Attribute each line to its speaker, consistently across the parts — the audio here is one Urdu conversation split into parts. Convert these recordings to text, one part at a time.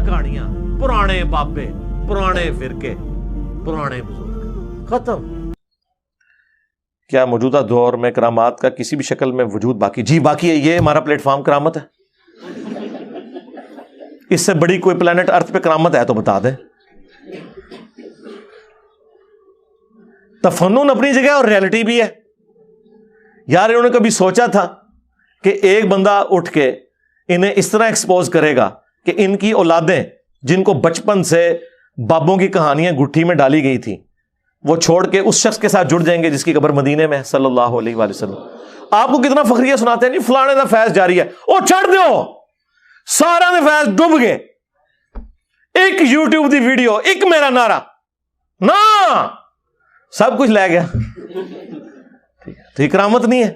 Speaker 1: کہانیاں, پرانے بابے, پرانے فرقے, پرانے بزرگ, ختم. کیا موجودہ دور میں کرامات کا کسی بھی شکل میں وجود باقی؟ جی باقی ہے. یہ ہمارا پلیٹ فارم کرامت ہے. اس سے بڑی کوئی پلانٹ ارتھ پہ کرامت ہے تو بتا دیں. تفنن اپنی جگہ اور ریئلٹی بھی ہے. یار انہوں نے کبھی سوچا تھا کہ ایک بندہ اٹھ کے انہیں اس طرح ایکسپوز کرے گا کہ ان کی اولادیں جن کو بچپن سے بابوں کی کہانیاں گٹھی میں ڈالی گئی تھی وہ چھوڑ کے اس شخص کے ساتھ جڑ جائیں گے جس کی قبر مدینے میں ہے صلی اللہ علیہ وآلہ وسلم. آپ کو کتنا فخریہ سناتے ہیں جی فلانے دا فیض جاری ہے, او چھڑ دیو سارا دے فیض ڈوب گئے. ایک یوٹیوب دی ویڈیو, ایک میرا نعرہ نا سب کچھ لے گیا. تو یہ کرامت نہیں ہے.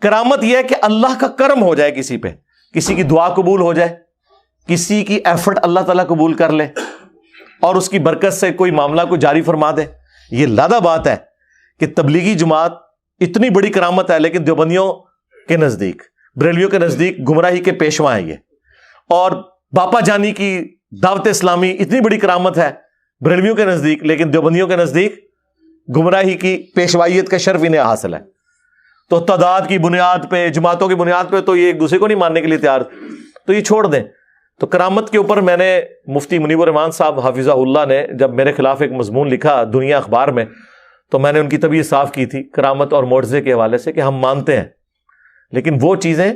Speaker 1: کرامت یہ ہے کہ اللہ کا کرم ہو جائے کسی پہ, کسی کی دعا قبول ہو جائے, کسی کی ایفرٹ اللہ تعالیٰ قبول کر لے اور اس کی برکت سے کوئی معاملہ کو جاری فرما دے. یہ لادہ بات ہے کہ تبلیغی جماعت اتنی بڑی کرامت ہے, لیکن دیوبندیوں کے نزدیک, بریلویوں کے نزدیک گمراہی کے پیشوا ہیں یہ. اور باپا جانی کی دعوت اسلامی اتنی بڑی کرامت ہے بریلویوں کے نزدیک, لیکن دیوبندیوں کے نزدیک گمراہی کی پیشوائیت کا شرف انہیں حاصل ہے. تو تعداد کی بنیاد پہ, جماعتوں کی بنیاد پہ تو یہ ایک دوسرے کو نہیں ماننے کے لیے تیار, تو یہ چھوڑ دیں. تو کرامت کے اوپر میں نے مفتی منیب الرحمان صاحب حافظہ اللہ نے جب میرے خلاف ایک مضمون لکھا دنیا اخبار میں, تو میں نے ان کی طبیعت صاف کی تھی کرامت اور معجزے کے حوالے سے کہ ہم مانتے ہیں لیکن وہ چیزیں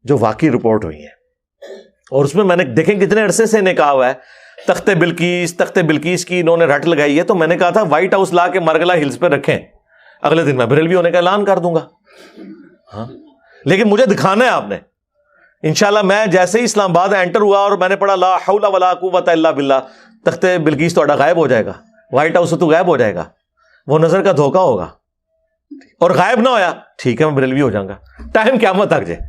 Speaker 1: جو واقعی رپورٹ ہوئی ہیں. اور اس میں نے دیکھیں کتنے عرصے سے انہیں کہا ہوا ہے تخت بلقیس کی انہوں نے رٹ لگائی ہے. تو میں نے کہا تھا وائٹ ہاؤس لا کے مرگلا ہلز پہ رکھیں, اگلے دن میں بریلوی ہونے کا اعلان کر دوں گا. ہاں لیکن مجھے دکھانا ہے آپ نے. انشاءاللہ میں جیسے ہی اسلام آباد انٹر ہوا اور میں نے پڑھا لا حول ولا قوت الا باللہ, تخت بلقیس تو غائب ہو جائے گا, وائٹ ہاؤس تو غائب ہو جائے گا, وہ نظر کا دھوکہ ہوگا. اور غائب نہ ہویا ٹھیک ہے میں بریلوی ہو جاؤں گا, ٹائم قیامت تک جائے.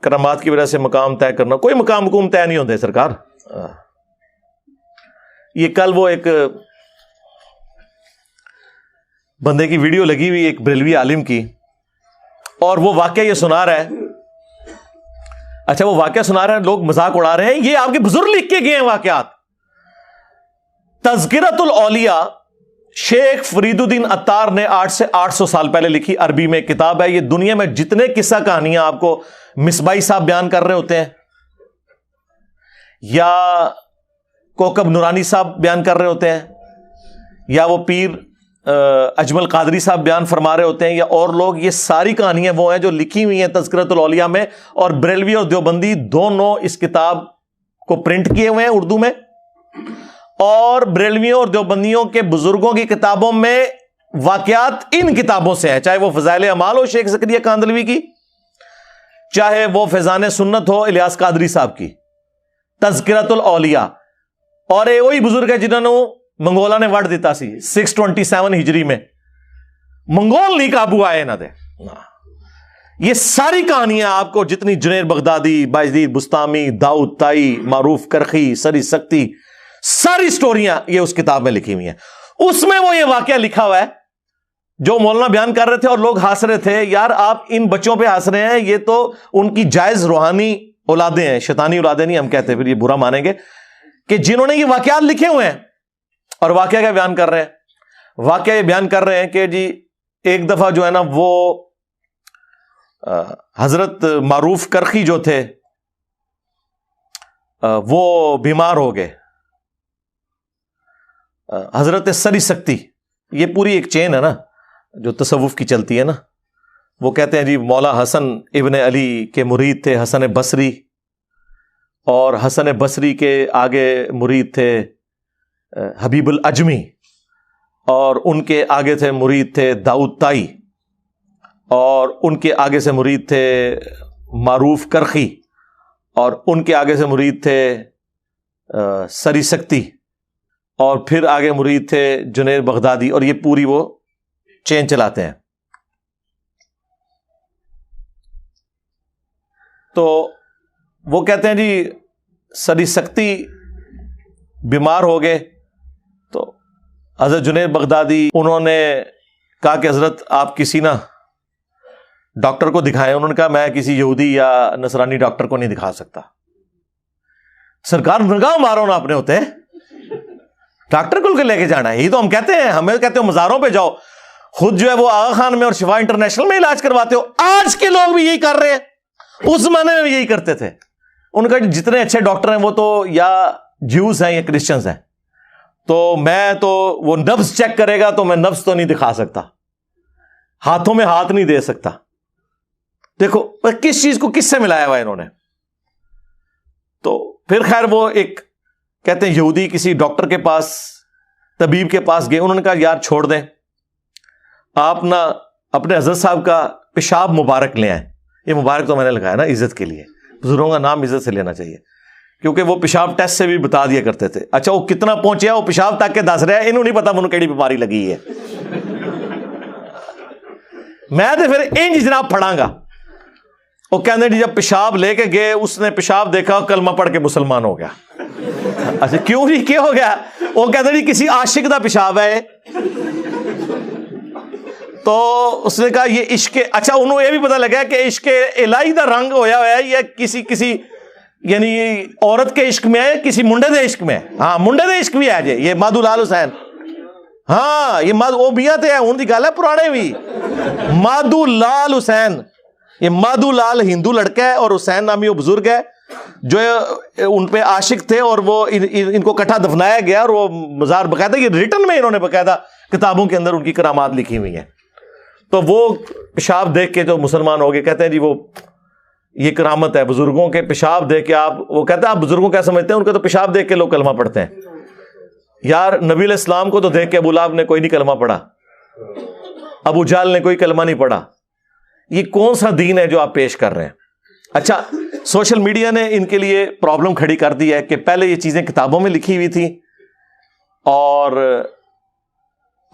Speaker 1: کرامات کی وجہ سے مقام طے کرنا, کوئی مقام طے نہیں ہوتے سرکار. یہ کل وہ ایک بندے کی ویڈیو لگی ہوئی ایک بریلوی عالم کی, اور وہ واقعہ یہ سنا رہا ہے. اچھا وہ واقعہ سنا رہے ہیں, لوگ مذاق اڑا رہے ہیں, یہ آپ کے بزرگ لکھ کے گئے ہیں واقعات. تذکرۃ الاولیاء شیخ فرید الدین عطار نے 800 سے 800 سال پہلے لکھی, عربی میں کتاب ہے. یہ دنیا میں جتنے قصہ کہانیاں آپ کو مصباحی صاحب بیان کر رہے ہوتے ہیں یا کوکب نورانی صاحب بیان کر رہے ہوتے ہیں یا وہ پیر اجمل قادری صاحب بیان فرما رہے ہوتے ہیں یا اور لوگ, یہ ساری کہانیاں وہ ہیں جو لکھی ہوئی ہیں تذکرۃ الاولیاء میں. اور بریلوی اور دیوبندی دونوں اس کتاب کو پرنٹ کیے ہوئے ہیں اردو میں, اور بریلویوں اور دیوبندیوں کے بزرگوں کی کتابوں میں واقعات ان کتابوں سے ہیں, چاہے وہ فضائل اعمال ہو شیخ زکریا کاندلوی کی, چاہے وہ فیضان سنت ہو الیاس قادری صاحب کی, تذکرۃ الاولیاء. اور یہ وہی بزرگ ہے جنہوں نے منگولا نے وڈ دیتا سی 627 ہجری میں, منگول نہیں قابو آئے نہ دے. یہ ساری کہانیاں آپ کو جتنی جنید بغدادی, بایزید بستامی, داؤد طائی, معروف کرخی, سری سکتی, ساری سٹوریاں یہ اس کتاب میں لکھی ہوئی ہیں. اس میں وہ یہ واقعہ لکھا ہوا ہے جو مولانا بیان کر رہے تھے اور لوگ ہنس رہے تھے. یار آپ ان بچوں پہ ہنس رہے ہیں, یہ تو ان کی جائز روحانی اولادیں ہیں, شیطانی اولادیں نہیں ہم کہتے, پھر یہ برا مانیں گے کہ جنہوں نے یہ واقعات لکھے ہوئے ہیں. اور واقعہ کیا بیان کر رہے ہیں؟ واقعہ یہ بیان کر رہے ہیں کہ جی ایک دفعہ جو ہے نا وہ حضرت معروف کرخی جو تھے وہ بیمار ہو گئے. حضرت سری سکتی, یہ پوری ایک چین ہے نا جو تصوف کی چلتی ہے نا, وہ کہتے ہیں جی مولا حسن ابن علی کے مرید تھے حسن بصری, اور حسن بصری کے آگے مرید تھے حبیب العجمی, اور ان کے آگے تھے مرید تھے داؤد طائی, اور ان کے آگے سے مرید تھے معروف کرخی, اور ان کے آگے سے مرید تھے سری سکتی, اور پھر آگے مرید تھے جنید بغدادی, اور یہ پوری وہ چین چلاتے ہیں. تو وہ کہتے ہیں جی سری سکتی بیمار ہو گئے تو حضرت جنید بغدادی انہوں نے کہا کہ حضرت آپ کسی نا ڈاکٹر کو دکھائیں. انہوں نے کہا میں کسی یہودی یا نصرانی ڈاکٹر کو نہیں دکھا سکتا. سرکار نگاہ مارو نا اپنے ہوتے, ڈاکٹر کو لے کے جانا ہے. یہی تو ہم کہتے ہیں, ہمیں کہتے ہو مزاروں پہ جاؤ, خود جو ہے وہ آغا خان میں اور شفا انٹرنیشنل میں علاج کرواتے ہو. آج کے لوگ بھی یہی کر رہے ہیں, اس زمانے میں بھی یہی کرتے تھے. ان کا جتنے اچھے ڈاکٹر ہیں وہ تو یا جیوز ہیں یا کرسچنز ہیں. تو میں تو وہ نبض چیک کرے گا تو میں نبض تو نہیں دکھا سکتا, ہاتھوں میں ہاتھ نہیں دے سکتا. دیکھو کس چیز کو کس سے ملایا ہوا انہوں نے. تو پھر خیر وہ ایک کہتے ہیں یہودی کسی ڈاکٹر کے پاس, طبیب کے پاس گئے. انہوں نے کہا یار چھوڑ دیں, آپ نا اپنے حضرت صاحب کا پیشاب مبارک لے آئیں. یہ مبارک تو میں نے لگایا نا عزت کے لیے, بزرگوں کا نام عزت سے لینا چاہیے, کیونکہ وہ پیشاب ٹیسٹ سے بھی بتا دیا کرتے تھے. اچھا وہ کتنا پہنچیا, وہ پیشاب تک کے دس رہا ہے, انہوں نہیں پتا انہوں کیڑی بیماری لگی ہے. میں تو پھر انج جناب پڑھاں گا. وہ کہتے جی جب پیشاب لے کے گئے, اس نے پیشاب دیکھا, کلمہ پڑھ کے مسلمان ہو گیا. اچھا کیوں جی, کیا ہو گیا؟ وہ کہتے جی کسی عاشق دا پیشاب ہے. تو اس نے کہا یہ عشق, اچھا انہوں یہ بھی پتا لگا کہ عشق الہی دا رنگ ہویا ہوا ہے یا کسی یعنی عورت کے عشق میں ہے, کسی منڈے دے عشق میں ہے. ہاں منڈے دے عشق بھی ہے جی, یہ مادھو لال حسین. ہاں یہ وہ میاں تے ہے, ہوں دی گل ہے پرانے بھی. مادھو لال حسین, یہ مادھو لال ہندو لڑکا ہے اور حسین نامی وہ بزرگ ہے جو ان پہ عاشق تھے, اور وہ ان کو کٹھا دفنایا گیا, اور وہ مزار باقاعدہ یہ ریٹن میں انہوں نے باقاعدہ کتابوں کے اندر ان کی کرامات لکھی ہوئی ہیں. تو وہ پیشاب دیکھ کے جو مسلمان ہو گئے, کہتے ہیں جی وہ یہ کرامت ہے بزرگوں کے پیشاب دیکھ کے. آپ وہ کہتے ہیں آپ بزرگوں کیا سمجھتے ہیں, ان کا تو پیشاب دیکھ کے لوگ کلمہ پڑھتے ہیں. یار نبی علیہ السلام کو تو دیکھ کے ابو لہب نے کوئی نہیں کلمہ پڑھا, ابو جہل نے کوئی کلمہ نہیں پڑھا. یہ کون سا دین ہے جو آپ پیش کر رہے ہیں؟ اچھا سوشل میڈیا نے ان کے لیے پرابلم کھڑی کر دی ہے کہ پہلے یہ چیزیں کتابوں میں لکھی ہوئی تھی اور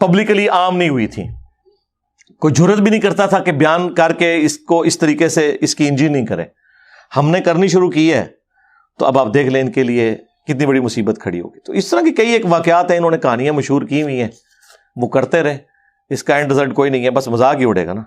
Speaker 1: پبلکلی عام نہیں ہوئی تھی. کوئی جرت بھی نہیں کرتا تھا کہ بیان کر کے اس کو اس طریقے سے اس کی انجی نہیں کرے. ہم نے کرنی شروع کی ہے, تو اب آپ دیکھ لیں ان کے لیے کتنی بڑی مصیبت کھڑی ہوگی. تو اس طرح کی کئی ایک واقعات ہیں, انہوں نے کہانیاں مشہور کی ہوئی ہیں, وہ کرتے رہے, اس کا اینڈ رزلٹ کوئی نہیں ہے, بس مذاق ہی اڑے گا نا.